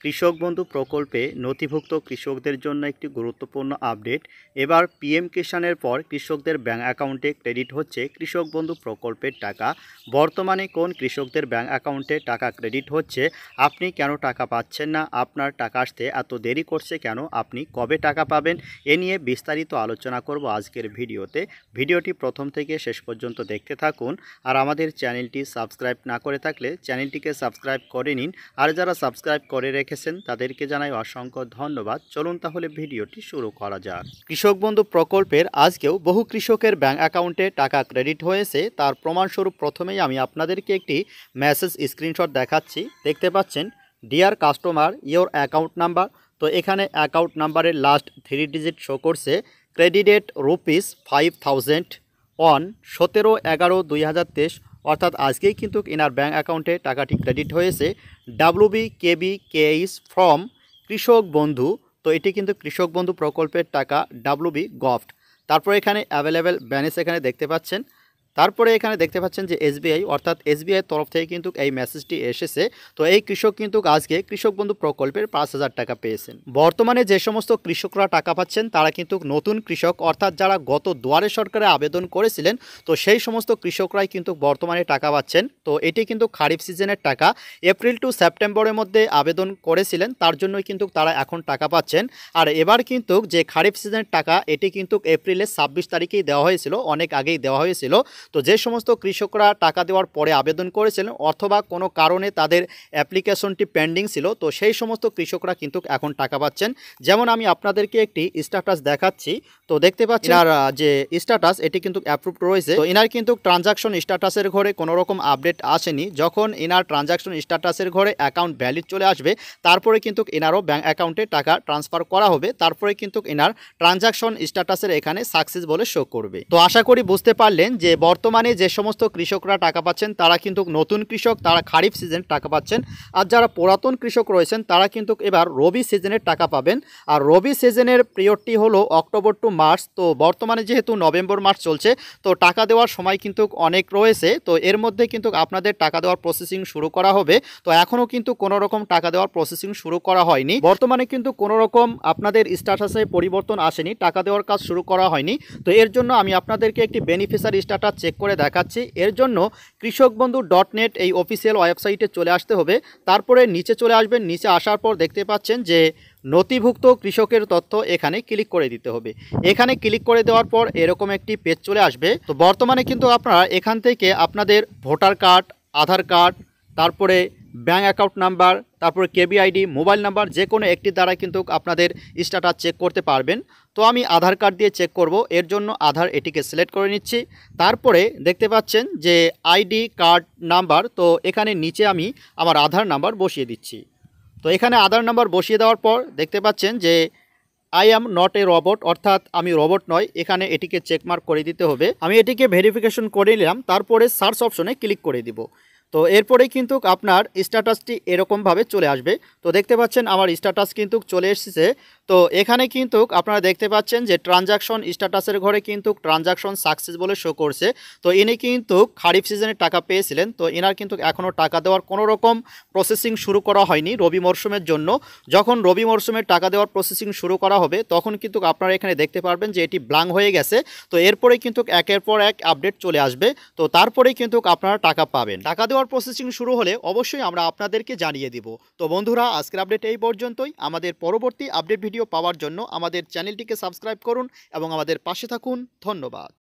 কৃষক বন্ধু প্রকল্পে নথিভুক্ত কৃষকদের জন্য একটি গুরুত্বপূর্ণ আপডেট। এবার পিএম কিষাণের পর কৃষকদের ব্যাংক অ্যাকাউন্টে ক্রেডিট হচ্ছে কৃষক বন্ধু প্রকল্পের টাকা। বর্তমানে কোন কৃষকদের ব্যাংক অ্যাকাউন্টে টাকা ক্রেডিট হচ্ছে, আপনি কেন টাকা পাচ্ছেন না, আপনার টাকা আসতে এত দেরি করছে কেন, আপনি কবে টাকা পাবেন, এ নিয়ে বিস্তারিত আলোচনা করব আজকের ভিডিওতে। ভিডিওটি প্রথম থেকে শেষ পর্যন্ত দেখতে থাকুন। আর আমাদের চ্যানেলটি সাবস্ক্রাইব না করে থাকলে চ্যানেলটিকে সাবস্ক্রাইব করে নিন। আর যারা সাবস্ক্রাইব করে রেখেছেন তাদেরকে জানাই অসংখ্য ধন্যবাদ। চলুন তাহলে ভিডিওটি শুরু করা যাক। কৃষক বন্ধু প্রকল্পের আজকেও বহু কৃষকের ব্যাংক অ্যাকাউন্টে টাকা ক্রেডিট হয়েছে। তার প্রমাণস্বরূপ প্রথমেই আমি আপনাদেরকে একটি মেসেজ স্ক্রিনশট দেখাচ্ছি। দেখতে পাচ্ছেন, deer customer your account number. তো এখানে অ্যাকাউন্ট নাম্বারের লাস্ট 3 ডিজিট শো করছে ক্রেডিটেড ₹5000 অন 17/11/2023, অর্থাৎ আজকেই কিন্তু এনার ব্যাঙ্ক অ্যাকাউন্টে টাকাটি ক্রেডিট হয়েছে। WBKBKS ফ্রম কৃষক বন্ধু। তো এটি কিন্তু কৃষক বন্ধু প্রকল্পের টাকা, WB গভট। তারপরে এখানে অ্যাভেলেবেল ব্যালেন্স এখানে দেখতে পাচ্ছেন। তারপরে এখানে দেখতে পাচ্ছেন যে SBI, অর্থাৎ SBIয়ের তরফ থেকে কিন্তু এই মেসেজটি এসেছে। তো এই কৃষক কিন্তু আজকে কৃষক বন্ধু প্রকল্পের 5000 টাকা পেয়েছেন। বর্তমানে যে সমস্ত কৃষকরা টাকা পাচ্ছেন তারা কিন্তু নতুন কৃষক, অর্থাৎ যারা গত দুয়ারে সরকারে আবেদন করেছিলেন, তো সেই সমস্ত কৃষকরাই কিন্তু বর্তমানে টাকা পাচ্ছেন। তো এটি কিন্তু খারিফ সিজনের টাকা, এপ্রিল টু সেপ্টেম্বরের মধ্যে আবেদন করেছিলেন, তার জন্যই কিন্তু তারা এখন টাকা পাচ্ছেন। আর এবার কিন্তু যে খারিফ সিজনের টাকা, এটি কিন্তু এপ্রিলের 26 তারিখেই দেওয়া হয়েছিল, অনেক আগেই দেওয়া হয়েছিল। তো যে সমস্ত কৃষকরা টাকা দেওয়ার পরে আবেদন করেছিলেন অথবা কোনো কারণে তাদের অ্যাপ্লিকেশনটি পেন্ডিং ছিল, তো সেই সমস্ত কৃষকরা কিন্তু এখন টাকা পাচ্ছেন। যেমন আমি আপনাদেরকে একটি স্ট্যাটাস দেখাচ্ছি। তো দেখতে পাচ্ছেন আর যে স্ট্যাটাস, এটি কিন্তু অ্যাপ্রুভড রয়েছে। তো এনার কিন্তু ট্রানজাকশন স্ট্যাটাসের ঘরে কোনো রকম আপডেট আসেনি। যখন এনার ট্রানজাকশন স্ট্যাটাসের ঘরে অ্যাকাউন্ট ভ্যালিড চলে আসবে, তারপরে কিন্তু এনারও ব্যাঙ্ক অ্যাকাউন্টে টাকা ট্রান্সফার করা হবে। তারপরে কিন্তু এনার ট্রানজাকশন স্ট্যাটাসের এখানে সাকসেস বলে শো করবে। তো আশা করি বুঝতে পারলেন যে বর্তমানে যে সমস্ত কৃষকরা টাকা পাচ্ছেন তারা কিন্তু নতুন কৃষক, তারা খারিফ সিজন টাকা পাচ্ছেন। আর যারা পুরাতন কৃষক রয়েছেন তারা কিন্তু এবার রবি সিজনের টাকা পাবেন। আর রবি সিজনের পিরিয়ডটি হলো অক্টোবর টু মার্চ। তো বর্তমানে যেহেতু নভেম্বর মাস চলছে, তো টাকা দেওয়ার সময় কিন্তু অনেক রয়েছে। তো এর মধ্যে কিন্তু আপনাদের টাকা দেওয়ার প্রসেসিং শুরু করা হবে। তো এখনও কিন্তু কোনো রকম টাকা দেওয়ার প্রসেসিং শুরু করা হয়নি। বর্তমানে কিন্তু কোনো রকম আপনাদের স্ট্যাটাসে পরিবর্তন আসেনি, টাকা দেওয়ার কাজ শুরু করা হয়নি। তো এর জন্য আমি আপনাদেরকে একটি বেনিফিশিয়ারি স্ট্যাটাস চেক করে দেখাচ্ছি। এর জন্য krishakbandhu.net এই অফিসিয়াল ওয়েবসাইটে চলে আসতে হবে। তারপরে নিচে চলে আসবেন। নিচে আসার পর দেখতে পাচ্ছেন যে নথিভুক্ত কৃষকের তথ্য, এখানে ক্লিক করে দিতে হবে। এখানে ক্লিক করে দেওয়ার পর এরকম একটি পেজ চলে আসবে। তো বর্তমানে কিন্তু আপনারা এখান থেকে আপনাদের ভোটার কার্ড, আধার কার্ড, তারপরে ব্যাঙ্ক অ্যাকাউন্ট নাম্বার, তারপরে কেবিআইডি, মোবাইল নাম্বার, যে কোনো একটি দ্বারা কিন্তু আপনাদের স্ট্যাটাস চেক করতে পারবেন। তো আমি আধার কার্ড দিয়ে চেক করব। এর জন্য আধার এটিকে সিলেক্ট করে নিচ্ছি। তারপরে দেখতে পাচ্ছেন যে আইডি কার্ড নাম্বার, তো এখানে নিচে আমি আমার আধার নাম্বার বসিয়ে দিচ্ছি। তো এখানে আধার নাম্বার বসিয়ে দেওয়ার পর দেখতে পাচ্ছেন যে I am not a robot, অর্থাৎ আমি রোবট নয়। এখানে এটিকে চেকমার্ক করে দিতে হবে। আমি এটিকে ভেরিফিকেশন করে নিলাম। তারপরে সার্চ অপশনে ক্লিক করে দিব। তো এরপরেই কিন্তু আপনার স্ট্যাটাসটি এরকমভাবে চলে আসবে। তো দেখতে পাচ্ছেন আমার স্ট্যাটাস কিন্তু চলে এসেছে। তো এখানে কিন্তু আপনারা দেখতে পাচ্ছেন যে ট্রানজাকশন স্ট্যাটাসের ঘরে কিন্তু ট্রানজাকশন সাকসেস বলে শো করছে। তো ইনি কিন্তু খারিফ সিজনে টাকা পেয়েছিলেন। তো এনার কিন্তু এখনও টাকা দেওয়ার কোনো রকম প্রসেসিং শুরু করা হয়নি রবি মরশুমের জন্য। যখন রবি মরশুমের টাকা দেওয়ার প্রসেসিং শুরু করা হবে, তখন কিন্তু আপনারা এখানে দেখতে পারবেন যে এটি ব্ল্যাঙ্ক হয়ে গেছে। তো এরপরে কিন্তু একের পর এক আপডেট চলে আসবে। তো তারপরেই কিন্তু আপনারা টাকা পাবেন। টাকা দেওয়ার প্রসেসিং শুরু হলে অবশ্যই আমরা আপনাদেরকে জানিয়ে দিব। তো বন্ধুরা, আজকের আপডেট এই পর্যন্তই। আমাদের পরবর্তী আপডেট ভিডিও পাওয়ার জন্য আমাদের চ্যানেলটিকে সাবস্ক্রাইব করুন এবং আমাদের পাশে থাকুন। ধন্যবাদ।